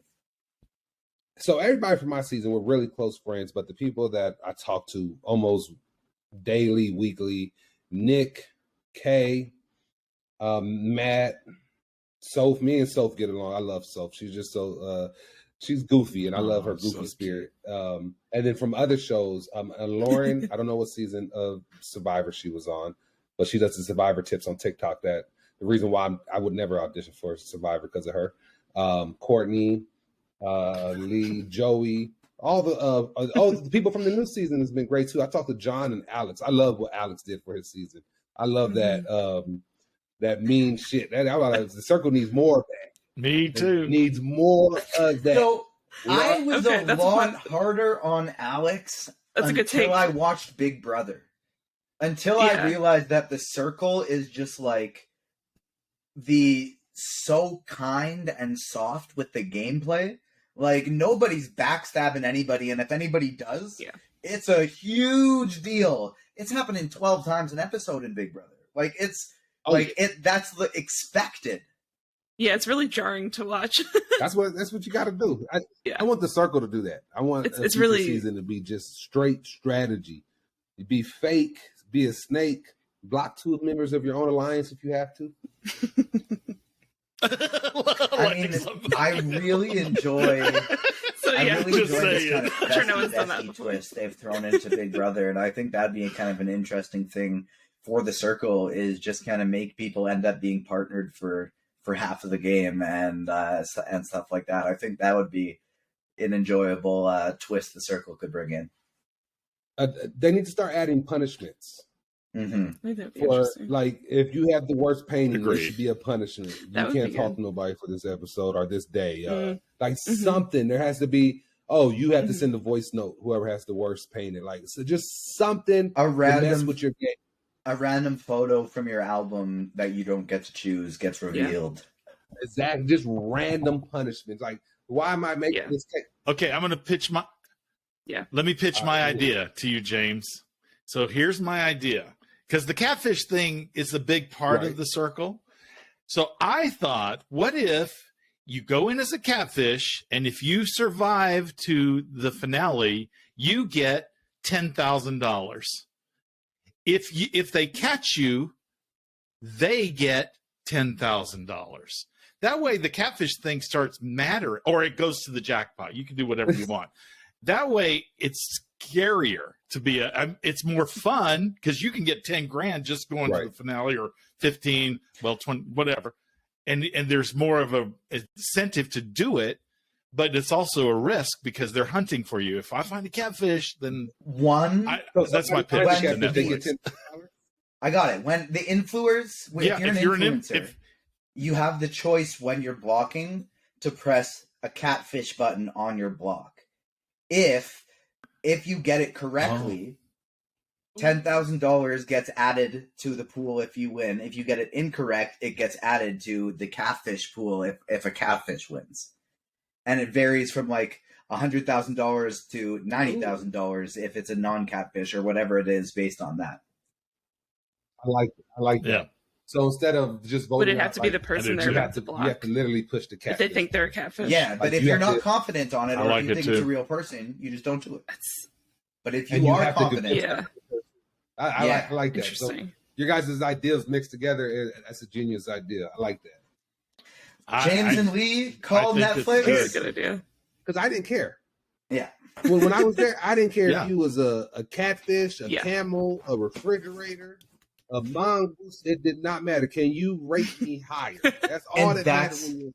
Speaker 2: So everybody from my season were really close friends, but the people that I talk to almost daily, weekly, Nick, Kay, Matt, Soph. Me and Soph get along. I love Soph. She's just so she's goofy, and I love her goofy spirit. And then from other shows, Lauren, I don't know what season of Survivor she was on, but she does the Survivor tips on TikTok. That the reason why I would never audition for Survivor because of her. Courtney, Lee, Joey, all the people from the new season has been great too. I talked to John and Alex. I love what Alex did for his season. I love that mean shit. The circle needs more of that.
Speaker 1: Me too.
Speaker 2: It needs more of that.
Speaker 4: So I was a lot harder on Alex until I watched Big Brother. Until I realized that the circle is just like so kind and soft with the gameplay. Like nobody's backstabbing anybody, and if anybody does, it's a huge deal. It's happening 12 times an episode in Big Brother. Like it's that's the expected.
Speaker 3: Yeah, it's really jarring to watch.
Speaker 2: That's what you got to do. I want the circle to do that. I want it's really season to be just straight strategy. You be fake, be a snake, block 2 members of your own alliance if you have to.
Speaker 4: I really enjoy. This kind of bestie twist they've thrown into Big Brother, and I think that'd be kind of an interesting thing for the circle. Is just kind of make people end up being partnered for half of the game and stuff like that. I think that would be an enjoyable twist the circle could bring in.
Speaker 2: They need to start adding punishments. For like, if you have the worst painting, there should be a punishment. You can't talk to nobody for this episode or this day. Something. There has to be. Oh, you have to send a voice note. Whoever has the worst painting, like so, just something.
Speaker 4: A random
Speaker 2: mess with your game.
Speaker 4: A random photo from your album that you don't get to choose gets revealed.
Speaker 2: Exactly. Just random punishments. Like, why am I making this?
Speaker 1: Okay, I'm gonna pitch my.
Speaker 3: Yeah.
Speaker 1: Let me pitch my idea to you, James. So here's my idea, because the catfish thing is a big part of the circle. So I thought, what if you go in as a catfish, and if you survive to the finale, you get $10,000. If they catch you, they get $10,000. That way, the catfish thing starts mattering, or it goes to the jackpot. You can do whatever you want. That way, it's scarier to be it's more fun because you can get 10 grand just going to the finale, or 15, well, 20, whatever. And there's more of a incentive to do it, but it's also a risk because they're hunting for you. If I find a catfish, then that's my pitch to Netflix.
Speaker 4: I got it. When the influencers, if you're an influencer, you have the choice when you're blocking to press a catfish button on your block. If you get it correctly, $10,000 gets added to the pool if you win. If you get it incorrect, it gets added to the catfish pool if a catfish wins. And it varies from like $100,000 to $90,000 if it's a non-catfish or whatever it is based on that.
Speaker 2: I like that. So instead of just voting,
Speaker 3: would it have to be the person they're about to block?
Speaker 2: You have to literally push the catfish.
Speaker 3: If they think they're a catfish.
Speaker 4: Yeah, but if you're not confident on it, or if you think it's a real person, you just don't do it. But if you are confident,
Speaker 2: I like that.
Speaker 3: Interesting.
Speaker 2: So your guys' ideas mixed together, that's a genius idea. I like that.
Speaker 4: James and Lee called Netflix.
Speaker 3: That's a good idea.
Speaker 2: Because I didn't care.
Speaker 4: Yeah.
Speaker 2: When I was there, I didn't care if you was a catfish, a camel, a refrigerator, a mongoose. It did not matter. Can you rate me higher? That's all that matters. And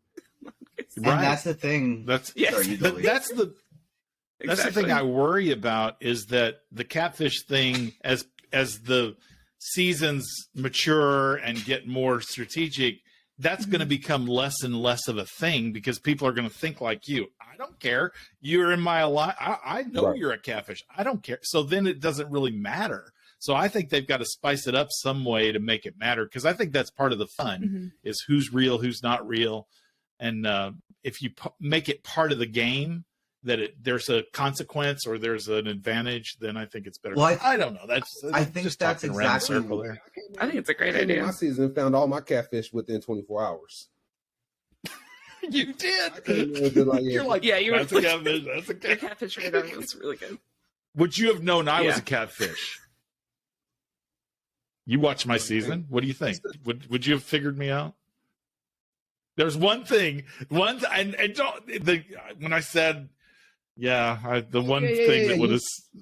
Speaker 4: that's the thing.
Speaker 1: That's the thing I worry about, is that the catfish thing, as the seasons mature and get more strategic, that's going to become less and less of a thing because people are going to think like you. I don't care. You're in my life. I know you're a catfish. I don't care. So then it doesn't really matter. So I think they've got to spice it up some way to make it matter, because I think that's part of the fun is who's real, who's not real. And if you make it part of the game, that there's a consequence or there's an advantage, then I think it's better.
Speaker 4: Well,
Speaker 1: I don't know.
Speaker 4: I think
Speaker 1: just
Speaker 4: that's exactly
Speaker 1: circle there.
Speaker 3: I think it's a great idea.
Speaker 2: My season found all my catfish within 24 hours.
Speaker 1: You did.
Speaker 3: You're like, you were.
Speaker 1: That's a catfish. That's a catfish.
Speaker 3: The catfish radar was really good.
Speaker 1: Would you have known I was a catfish? You watched my season. What do you think? Would you have figured me out? There's one thing. When I said, the one thing that would have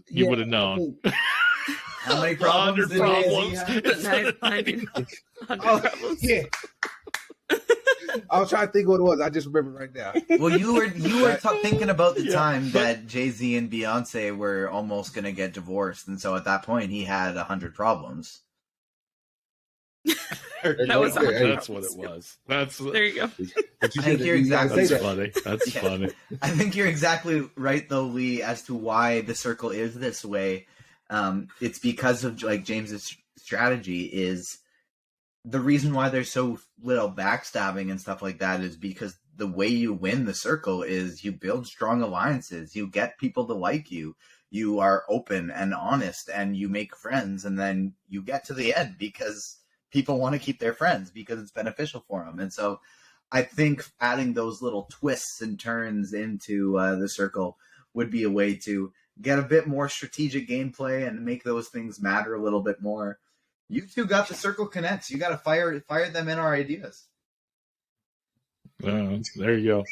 Speaker 1: you would have known.
Speaker 4: How many problems?
Speaker 3: 100 problems.
Speaker 2: Yeah. I was trying to think what it was. I just remember right now.
Speaker 4: Well, you were thinking about the time that Jay-Z and Beyonce were almost going to get divorced, and so at that point he had 100 problems.
Speaker 1: That's what it was.
Speaker 3: There you go.
Speaker 4: I think you're exactly
Speaker 1: funny. That's funny.
Speaker 4: I think you're exactly right, though, Lee, as to why the circle is this way. It's because of like James's strategy. Is the reason why there's so little backstabbing and stuff like that is because the way you win the circle is you build strong alliances, you get people to like you, you are open and honest, and you make friends, and then you get to the end because people want to keep their friends because it's beneficial for them. And so I think adding those little twists and turns into the circle would be a way to get a bit more strategic gameplay and make those things matter a little bit more. You two got the circle connects. You got to fire them in our ideas.
Speaker 1: There you go.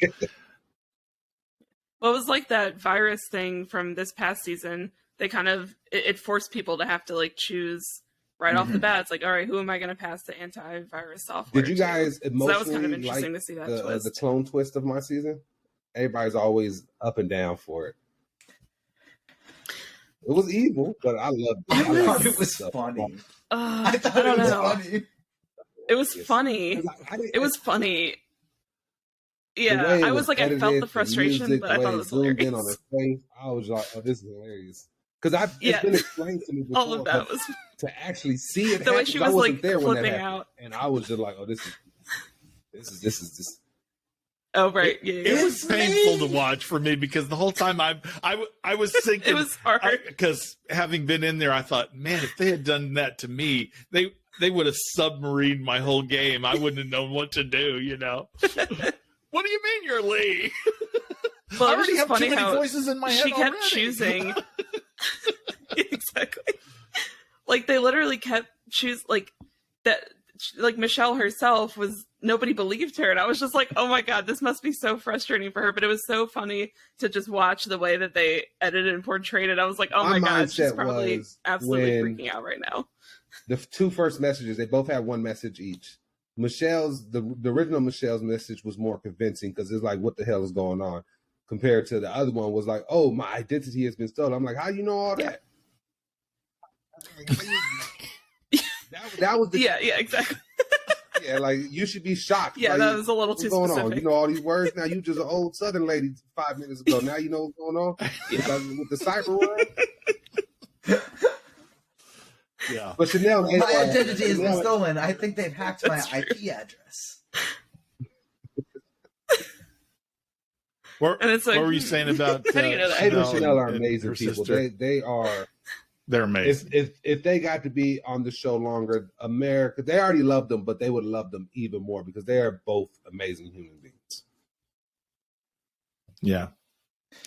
Speaker 3: Well, it was like that virus thing from this past season. They kind of, it forced people to have to like choose right off the bat. It's like, all right, who am I going to pass the antivirus software
Speaker 2: Did you guys emotionally
Speaker 3: that was kind of interesting to see that twist.
Speaker 2: The clone twist of my season? Everybody's always up and down for it. It was evil, but I loved it.
Speaker 4: I thought it was funny. I thought it was funny.
Speaker 3: It was funny. It was funny. Yeah, I was like, I felt the frustration,
Speaker 2: music,
Speaker 3: but I thought it was hilarious.
Speaker 2: In on his face, I was like, oh, this is hilarious. Because it's been explained to me before.
Speaker 3: All of that was
Speaker 2: to actually see it
Speaker 3: the
Speaker 2: happen.
Speaker 3: way she was like
Speaker 2: there
Speaker 3: flipping
Speaker 2: when that
Speaker 3: out,
Speaker 2: and I was just like, oh, this is.
Speaker 3: Oh right, yeah.
Speaker 1: It was painful to watch for me because the whole time I was thinking
Speaker 3: It was hard.
Speaker 1: because having been in there, I thought, man, if they had done that to me, they would have submarined my whole game. I wouldn't have known what to do. You know. What do you mean you're Lee?
Speaker 3: Well,
Speaker 1: I
Speaker 3: it was
Speaker 1: already
Speaker 3: just
Speaker 1: have
Speaker 3: funny
Speaker 1: too many
Speaker 3: how
Speaker 1: voices in my head
Speaker 3: she kept
Speaker 1: already.
Speaker 3: choosing. Exactly. Like they literally kept like that. Like Michelle herself nobody believed her, and I was just like, oh my god, this must be so frustrating for her. But it was so funny to just watch the way that they edited and portrayed it. I was like, oh my god, she's probably absolutely freaking out right now.
Speaker 2: The two first messages, they both had one message each. Michelle's the original Michelle's message was more convincing because it's like, what the hell is going on? Compared to the other one was like, oh, my identity has been stolen. I'm like, how you know all that? That was the
Speaker 3: yeah, exactly.
Speaker 2: Yeah, like you should be shocked.
Speaker 3: Yeah,
Speaker 2: like,
Speaker 3: that was a little too
Speaker 2: going
Speaker 3: specific.
Speaker 2: On? You know all these words now. You just an old Southern lady 5 minutes ago. Now you know what's going on with the cyber world.
Speaker 1: Yeah,
Speaker 2: but Chanel,
Speaker 4: my identity has been stolen. I think they've hacked my IP address.
Speaker 1: And it's like, what were you saying about?
Speaker 3: How do you know that?
Speaker 2: Chanel and Chanel are amazing people. They are.
Speaker 1: They're amazing.
Speaker 2: If they got to be on the show longer, America, they already loved them, but they would love them even more because they are both amazing human beings.
Speaker 1: Yeah,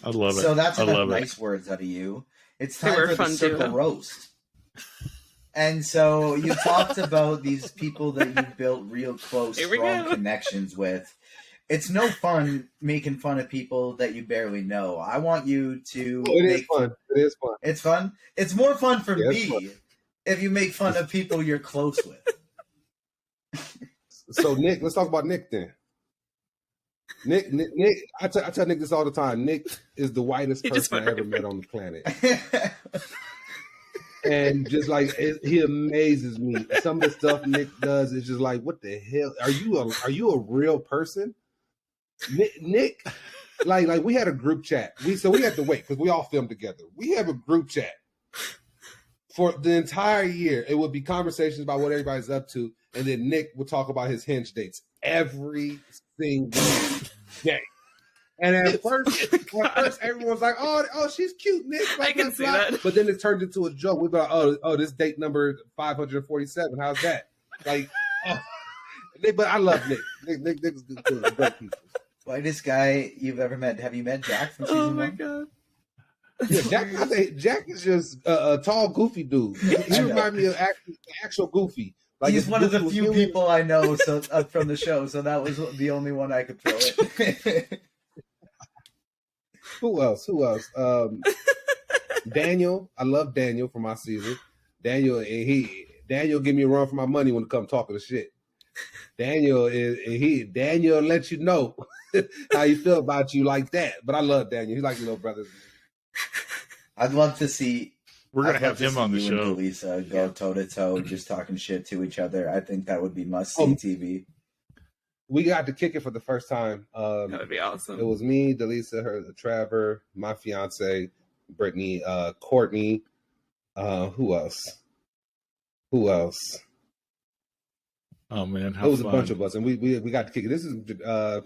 Speaker 1: I love it.
Speaker 4: So that's enough nice words out of you. It's time for the circle roast. And so you talked about these people that you built real close, strong connections with. It's no fun making fun of people that you barely know. I want you to.
Speaker 2: It is fun. It is fun.
Speaker 4: It's fun. It's more fun for me if you make fun of people you're close with.
Speaker 2: So Nick, let's talk about Nick then. Nick. I tell Nick this all the time. Nick is the whitest person I ever met on the planet. And just like he amazes me. Some of the stuff Nick does is just like, what the hell? Are you a real person? Nick, like we had a group chat. We had to wait because we all filmed together. We have a group chat for the entire year. It would be conversations about what everybody's up to, and then Nick would talk about his hinge dates every single day. And at first everyone's like, "Oh, she's cute, Nick." Blah,
Speaker 3: I can see
Speaker 2: blah.
Speaker 3: that.
Speaker 2: But then it turned into a joke. We'd be like, "Oh, this date number 547. How's that?" Like, but I love Nick. Nick's good, great people.
Speaker 4: Whitest guy you've ever met. Have you met Jack from season 1?
Speaker 3: Oh my god.
Speaker 2: Yeah, Jack is just a tall, goofy dude. He reminds me of actual Goofy. Like
Speaker 4: he's one of the few people I know from the show, so that was the only one I could throw it.
Speaker 2: Who else? Daniel. I love Daniel from my season. Daniel give me a run for my money when it comes talking to shit. Daniel lets you know how you feel about you like that. But I love Daniel. He's like your little brother.
Speaker 4: I'd love to see.
Speaker 1: We're gonna have him on the show.
Speaker 4: And Lisa go toe to toe, just talking shit to each other. I think that would be must see TV.
Speaker 2: We got to kick it for the first time.
Speaker 3: That would be awesome.
Speaker 2: It was me, Delisa, Trevor, my fiance, Brittany, Courtney. Who else?
Speaker 1: Oh man,
Speaker 2: it was fun. A bunch of us, and we got to kick it. This is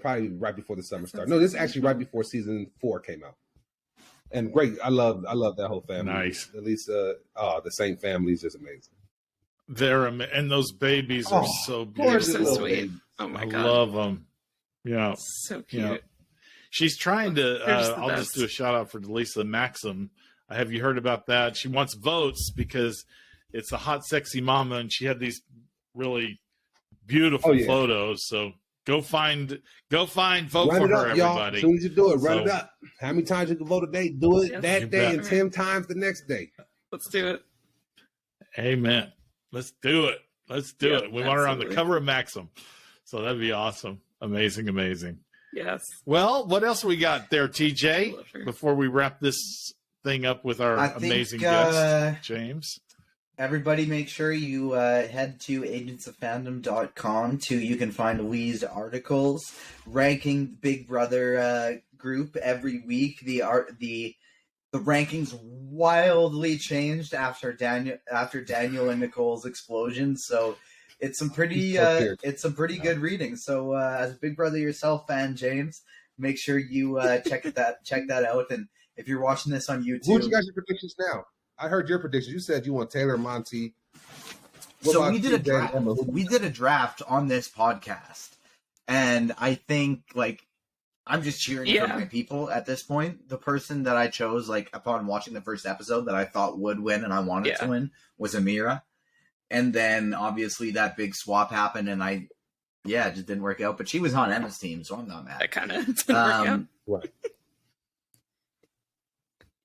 Speaker 2: probably right before the summer started. No, this is actually right before season 4 came out. And great, I love that whole family.
Speaker 1: Nice.
Speaker 2: Delisa, the same family is just amazing.
Speaker 1: And those babies are so beautiful.
Speaker 3: So sweet. Oh my god,
Speaker 1: I love them. Yeah,
Speaker 3: so cute.
Speaker 1: Yeah. She's trying to. I'll
Speaker 3: best.
Speaker 1: just do a shout out for Delisa Maxim. Have you heard about that? She wants votes because it's a hot, sexy mama, and she had these really beautiful photos. So go find, vote
Speaker 2: run
Speaker 1: for her, everybody.
Speaker 2: Y'all. As soon as you do it, run it up. How many times you can vote a day? Do it that day and 10 times the next day.
Speaker 3: Let's do it.
Speaker 1: Amen. Let's do it. We want her on the cover of Maxim. So that'd be awesome. Amazing.
Speaker 3: Yes.
Speaker 1: Well, what else we got there, TJ, before we wrap this thing up with our amazing guest, James?
Speaker 4: Everybody make sure you head to agentsoffandom.com you can find Lee's articles ranking Big Brother group every week. The rankings wildly changed after Daniel and Nicole's explosion. So it's some pretty good reading. So as a Big Brother yourself fan, James, make sure you check that out. And if you're watching this on YouTube,
Speaker 2: who'd you guys your predictions now? I heard your predictions. You said you want Taylor, Monty.
Speaker 4: So we did a draft. We did a draft on this podcast, and I think I'm just cheering for my people at this point. The person that I chose, upon watching the first episode, that I thought would win and I wanted to win was Amira. And then obviously that big swap happened, and it just didn't work out. But she was on Emma's team, so I'm not mad.
Speaker 3: That kind of didn't work out.
Speaker 2: Right.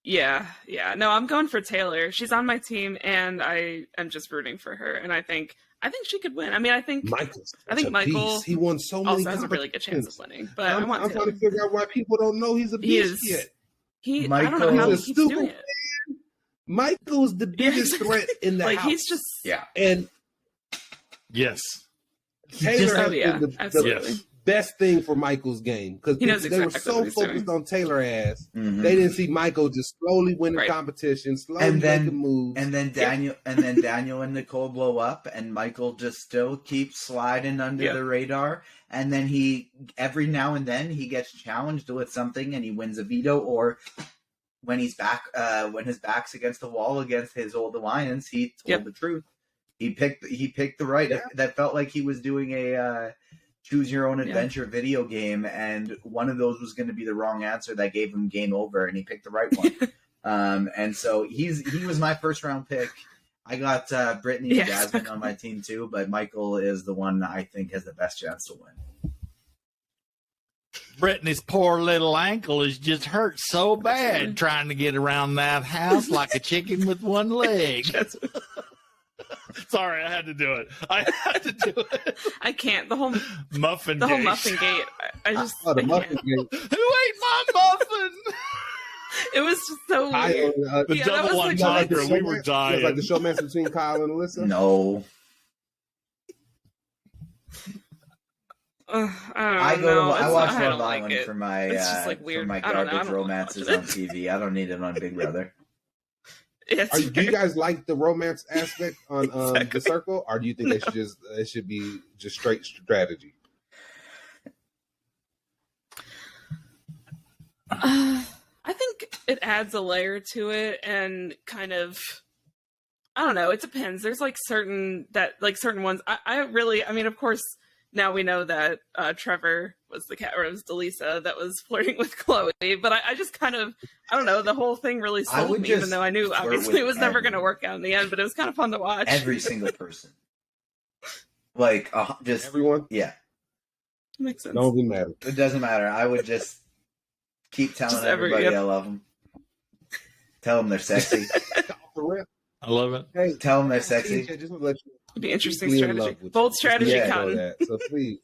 Speaker 3: Yeah. No, I'm going for Taylor. She's on my team, and I am just rooting for her. And I think she could win. I mean, I think Michael.
Speaker 2: He won so many.
Speaker 3: Also has a really good chance of winning. But I'm
Speaker 2: trying to figure out why people don't know he's a beast yet.
Speaker 3: I don't know how he keeps doing it.
Speaker 2: Michael's the biggest threat in the house.
Speaker 3: He's just
Speaker 2: and
Speaker 1: yes,
Speaker 2: Taylor has been the best thing for Michael's game because they were so focused on Taylor ass, they didn't see Michael just slowly winning competition, slowly making moves,
Speaker 4: and then Daniel and Nicole blow up, and Michael just still keeps sliding under the radar. And then every now and then he gets challenged with something, and he wins a veto, or when he's back, when his back's against the wall against his old alliance, he told the truth. He picked the right. That felt like he was doing a choose your own adventure video game, and one of those was going to be the wrong answer that gave him game over, and he picked the right one. And so he was my first round pick. I got Brittany and Jasmine on my team too, but Michael is the one I think has the best chance to win.
Speaker 1: Brittany's poor little ankle is just hurt so bad trying to get around that house like a chicken with one leg. Sorry, I had to do it.
Speaker 3: I can't. The whole muffin gate. I just
Speaker 2: the muffin gate.
Speaker 1: Who ate my muffin?
Speaker 3: It was just so weird.
Speaker 1: The double entendre. We were dying.
Speaker 2: Like the showmatch between Kyle and Alyssa.
Speaker 4: No.
Speaker 3: I
Speaker 4: watch Love Island for my
Speaker 3: weird.
Speaker 4: for my garbage romances on TV. I don't need it on Big Brother.
Speaker 2: Do you guys like the romance aspect on The Circle, or do you think it should be just straight strategy?
Speaker 3: I think it adds a layer to it, and kind of, I don't know. It depends. There's certain ones. I mean, of course, now we know that Trevor was the cat, or it was Delisa that was flirting with Chloe. But I just kind of, I don't know. The whole thing really sold me, even though I knew obviously it was never going to work out in the end. But it was kind of fun to watch.
Speaker 4: Every single person, just
Speaker 2: everyone.
Speaker 4: Yeah,
Speaker 3: makes sense.
Speaker 2: Don't even matter.
Speaker 4: It doesn't matter. I would just keep telling everybody I love them. Tell them they're sexy.
Speaker 1: I love it.
Speaker 2: Hey,
Speaker 4: tell them they're sexy.
Speaker 2: Just let you
Speaker 3: It'd be interesting strategy. Bold strategy, Cotton.
Speaker 2: So please,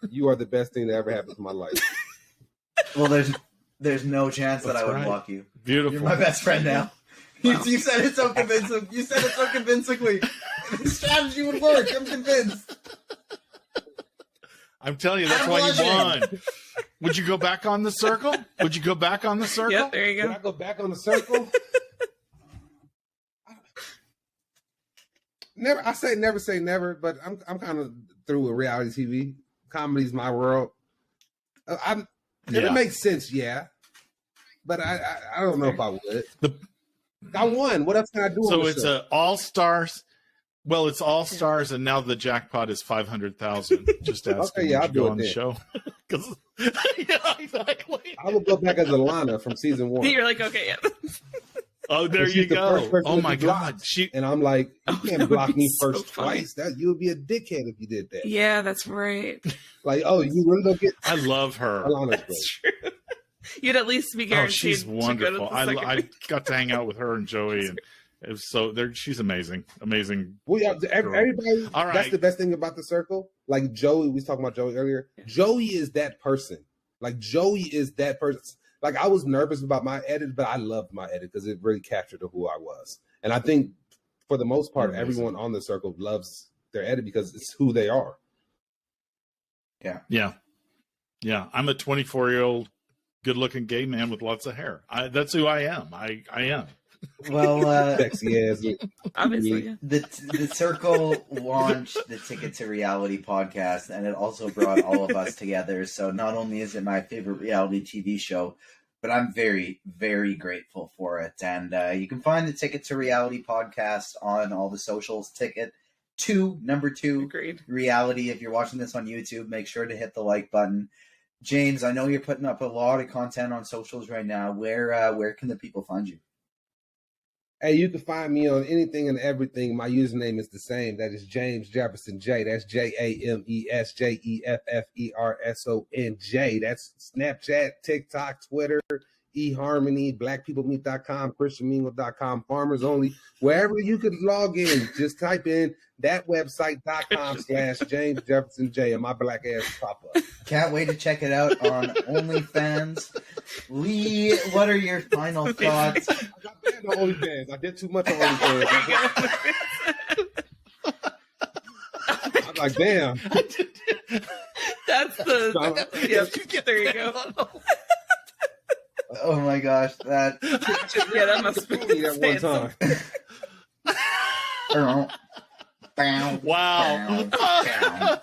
Speaker 2: you are the best thing that ever happened to my life.
Speaker 4: Well, there's no chance that I would block you.
Speaker 1: Beautiful.
Speaker 4: You're my best friend now. Wow. You said it so convincing. You said it so convincingly. The strategy would work. I'm convinced.
Speaker 1: I'm telling you, that's why you won. Would you go back on The Circle? Would you go back on The Circle?
Speaker 3: Yep, there you go.
Speaker 2: Would I go back on The Circle? Never. I say never say never, but I'm kind of through with reality TV. Comedy's my world. If it makes sense, but I don't know if I would. I won. What else can I do?
Speaker 1: So it's All Stars. Well, it's All Stars, and now the jackpot is 500,000. Just asking.
Speaker 2: Okay, I'll do it
Speaker 1: on the show. Yeah, exactly.
Speaker 2: I will go back as Alana from season 1.
Speaker 3: You're like, okay, yeah.
Speaker 1: Oh, there you go. Oh my God,
Speaker 2: and I'm like, you can't block me first twice. That you would be a dickhead if you did that.
Speaker 3: Yeah, that's right.
Speaker 2: Like, you really don't get.
Speaker 1: I love her.
Speaker 2: Alana's
Speaker 3: that's true. You'd at least be guaranteed.
Speaker 1: Oh, she's wonderful.
Speaker 3: To go to
Speaker 1: I got to hang out with her and Joey, and it was she's amazing.
Speaker 2: Well, everybody.
Speaker 1: All right.
Speaker 2: That's the best thing about The Circle. Like Joey, we was talking about Joey earlier. Joey is that person. Like Joey is that person. Like I was nervous about my edit, but I loved my edit because it really captured who I was. And I think for the most part, everyone on The Circle loves their edit because it's who they are.
Speaker 1: Yeah. I'm a 24-year-old, good-looking gay man with lots of hair. That's who I am. I am.
Speaker 4: Well,
Speaker 2: Sexy ass.
Speaker 3: Obviously, yeah.
Speaker 4: the Circle launched the Ticket to Reality podcast, and it also brought all of us together. So not only is it my favorite reality TV show, but I'm very, very grateful for it. And you can find the Ticket to Reality podcast on all the socials. Ticket to number 2
Speaker 3: Agreed.
Speaker 4: Reality. If you're watching this on YouTube, make sure to hit the like button. James, I know you're putting up a lot of content on socials right now. Where can the people find you?
Speaker 2: Hey, you can find me on anything and everything. My username is the same. That is James Jefferson J. That's JamesJeffersonJ. That's Snapchat, TikTok, Twitter, eHarmony, BlackPeopleMeet.com, ChristianMingle.com, Farmers Only. Wherever you could log in, just type in that website.com/James Jefferson J, and my black ass pop up.
Speaker 4: Can't wait to check it out on OnlyFans. Lee, what are your final thoughts?
Speaker 2: I got banned on OnlyFans. I did too much on OnlyFans. I'm like, damn.
Speaker 3: That's the. Yep, there you go.
Speaker 4: Oh my gosh, that.
Speaker 3: Yeah, that must be
Speaker 2: that one time.
Speaker 1: Wow.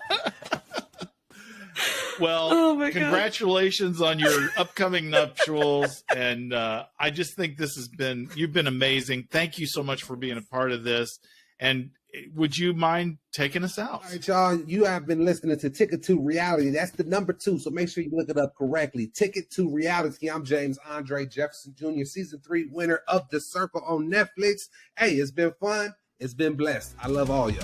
Speaker 1: Well, congratulations on your upcoming nuptials. And I just think you've been amazing. Thank you so much for being a part of this. And would you mind taking us out?
Speaker 2: All right, y'all. You have been listening to Ticket to Reality. That's the number 2. So make sure you look it up correctly. Ticket to Reality. I'm James Andre Jefferson Jr., season 3 winner of The Circle on Netflix. Hey, it's been fun. It's been blessed. I love all y'all.